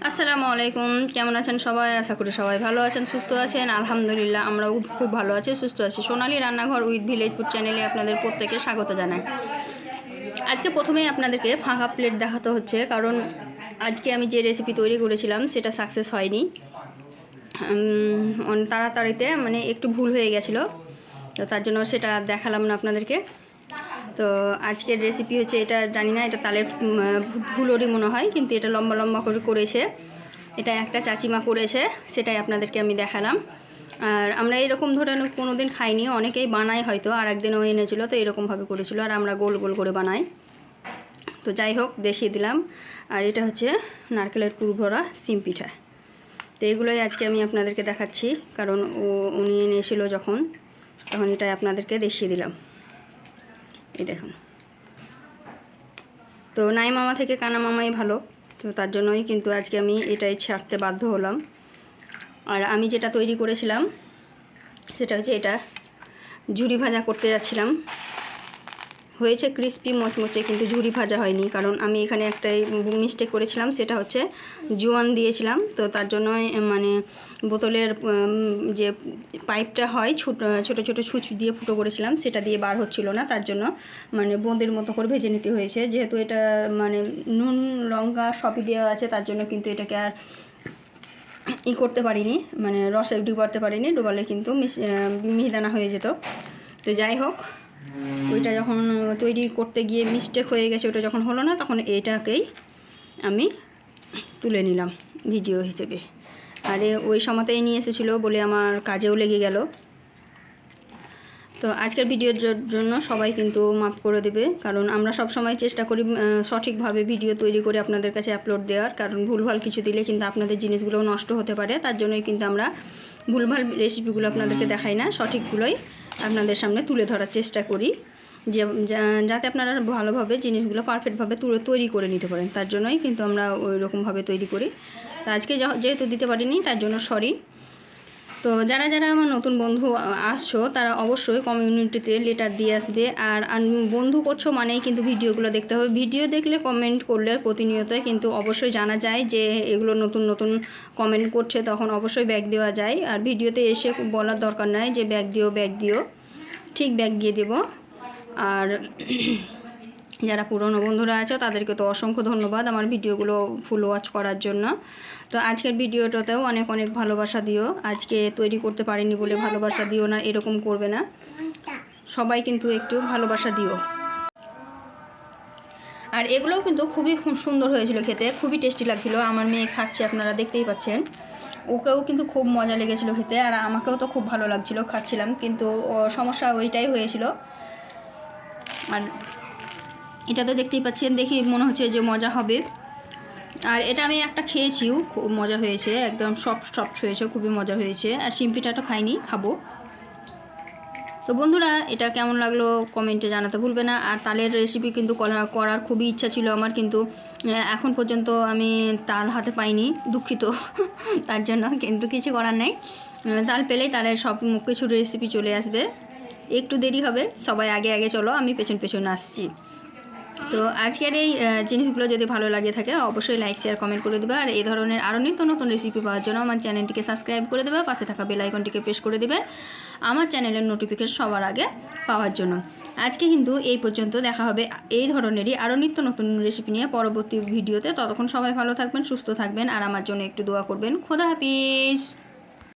আসসালামু আলাইকুম, কেমন আছেন সবাই? আশা করি সবাই ভালো আছেন, সুস্থ আছেন। আলহামদুলিল্লাহ আমরাও খুব ভালো আছি, সুস্থ আছি। সোনালী রান্নাঘর উইথ ভিলেজ ফুড চ্যানেলে আপনাদের প্রত্যেকে স্বাগত জানাই। আজকে প্রথমেই আপনাদেরকে ফাঁকা প্লেট দেখাতে হচ্ছে, কারণ আজকে আমি যে রেসিপি তৈরি করেছিলাম সেটা সাকসেস হয়নি। তাড়াতাড়িতে মানে একটু ভুল হয়ে গেছিলো, তো তার জন্য সেটা দেখালাম না আপনাদেরকে। তো আজকের রেসিপি হচ্ছে এটা, জানি না এটা তালের ফুলরি মনে হয়, কিন্তু এটা লম্বা লম্বা করে করেছে। এটা একটা চাচিমা করেছে, সেটাই আপনাদেরকে আমি দেখালাম। আর আমরা এরকম ধরনের কোনো দিন খাইনি, অনেকেই বানায় হয়তো, আর একদিনও এনেছিল, তো এরকমভাবে করেছিল, আর আমরা গোল গোল করে বানাই। তো যাই হোক, দেখিয়ে দিলাম। আর এটা হচ্ছে নারকেলের পুর ভরা সিম পিঠা। তো এগুলোই আজকে আমি আপনাদেরকে দেখাচ্ছি, কারণ উনি এনেছিল যখন, তখন এটাই আপনাদেরকে দেখিয়ে দিলাম। এই দেখুন। তো নাই মামা থেকে কানা মামাই ভালো, তো তার জন্যই কিন্তু আজকে আমি এটাই ছাড়তে বাধ্য হলাম। আর আমি যেটা তৈরি করেছিলাম সেটা হচ্ছে এটা ঝুরি ভাজা করতে যাচ্ছিলাম। হয়েছে ক্রিস্পি মচমচে, কিন্তু ঝুরি ভাজা হয়নি, কারণ আমি এখানে একটাই মিস্টেক করেছিলাম, সেটা হচ্ছে জোয়ান দিয়েছিলাম। তো তার জন্য মানে বোতলের যে পাইপটা হয় ছোটো ছোটো ছুঁচ দিয়ে ফুটো করেছিলাম, সেটা দিয়ে বার হচ্ছিল না, তার জন্য মানে বোঁদের মতো করে ভেজে নিতে হয়েছে। যেহেতু এটা মানে নুন লঙ্কা সবই দেওয়া আছে, তার জন্য কিন্তু এটাকে আর করতে পারিনি, মানে রসে ডুবাতে পারিনি, ডুবালে কিন্তু মিহিদানা হয়ে যেত। তো যাই হোক, ওইটা যখন তৈরি করতে গিয়ে মিস্টেক হয়ে গেছে, ওটা যখন হলো না, তখন এটাকেই আমি তুলে নিলাম ভিডিও হিসেবে। আর ওই সময়তেই নিয়ে এসেছিলো বলে আমার কাজেও লেগে গেল। তো আজকের ভিডিওর জন্য সবাই কিন্তু মাফ করে দেবে, কারণ আমরা সব সময় চেষ্টা করি সঠিকভাবে ভিডিও তৈরি করে আপনাদের কাছে আপলোড দেওয়ার, কারণ ভুলভাল কিছু দিলে কিন্তু আপনাদের জিনিসগুলোও নষ্ট হতে পারে। তার জন্যই কিন্তু আমরা ভুলভাল রেসিপিগুলো আপনাদেরকে দেখাই না, সঠিকগুলোই আপনাদের সামনে তুলে ধরার চেষ্টা করি, যে যাতে আপনারা ভালোভাবে জিনিসগুলো পারফেক্টভাবে তৈরি করে নিতে পারেন। তার জন্যই কিন্তু আমরা ওই রকমভাবে তৈরি করি। তো আজকে যেহেতু দিতে পারিনি, তার জন্য সরি। তো যারা যারা আমার নতুন বন্ধু আসছো, তারা অবশ্যই কমিউনিটিতে লেটার দিয়ে আসবে। আর বন্ধু করছো মানেই কিন্তু ভিডিওগুলো দেখতে হবে। ভিডিও দেখলে কমেন্ট করলে প্রতিনিয়তই কিন্তু অবশ্যই জানা যায় যে এগুলো নতুন নতুন কমেন্ট করছে, তখন অবশ্যই ব্যাগ দেওয়া যায়। আর ভিডিওতে এসে বলার দরকার নাই যে ব্যাগ দিও, ঠিক ব্যাগ দিয়ে দেব। আর যারা পুরনো বন্ধুরা আছো তাদেরকে তো অসংখ্য ধন্যবাদ আমার ভিডিওগুলো ফুল ওয়াচ করার জন্য। তো আজকের ভিডিওটাতেও অনেক অনেক ভালোবাসা দিও। আজকে তৈরি করতে পারিনি বলে ভালোবাসা দিও না, এরকম করবে না। সবাই কিন্তু একটু ভালোবাসা দিও। আর এগুলোও কিন্তু খুবই সুন্দর হয়েছিল খেতে, খুবই টেস্টি লাগছিল। আমার মেয়ে খাচ্ছে, আপনারা দেখতেই পাচ্ছেন, ওকেও কিন্তু খুব মজা লেগেছিলো খেতে, আর আমাকেও তো খুব ভালো লাগছিল, খাচ্ছিলাম। কিন্তু সমস্যা ওইটাই হয়েছিল। আর এটা তো দেখতেই পাচ্ছেন, দেখি মনে হচ্ছে যে মজা হবে। আর এটা আমি একটা খেয়েছিও, খুব মজা হয়েছে, একদম সফট হয়েছে, খুবই মজা হয়েছে। আর সিম্পিটাটা খাইনি, খাবো। তো বন্ধুরা, এটা কেমন লাগলো কমেন্টে জানাতে ভুলবে না। আর তালের রেসিপি কিন্তু করার খুবই ইচ্ছা ছিল আমার, কিন্তু এখন পর্যন্ত আমি তাল হাতে পাইনি, দুঃখিত। তার জন্য কিন্তু কিছু করার নেই, তাল পেলেই তালের সব কিছু রেসিপি চলে আসবে। একটু দেরি হবে, সবাই আগে আগে চলো, আমি পেছন আসছি। তো আজকের এই জিনিসগুলো যদি ভালো লাগে থাকে, অবশ্যই লাইক শেয়ার কমেন্ট করে দেবে। আর এই ধরনের আরও নিত্য নতুন রেসিপি পাওয়ার জন্য আমার চ্যানেলটিকে সাবস্ক্রাইব করে দেবে, পাশে থাকা বেল আইকনটিকে প্রেস করে দেবে আমার চ্যানেলের নোটিফিকেশন সবার আগে পাওয়ার জন্য। আজকে কিন্তু এই পর্যন্ত, দেখা হবে এই ধরনেরই আরও নিত্য নতুন রেসিপি নিয়ে পরবর্তী ভিডিওতে। ততক্ষণ সবাই ভালো থাকবেন, সুস্থ থাকবেন, আর আমার জন্য একটু দোয়া করবেন। খোদা হাফিজ।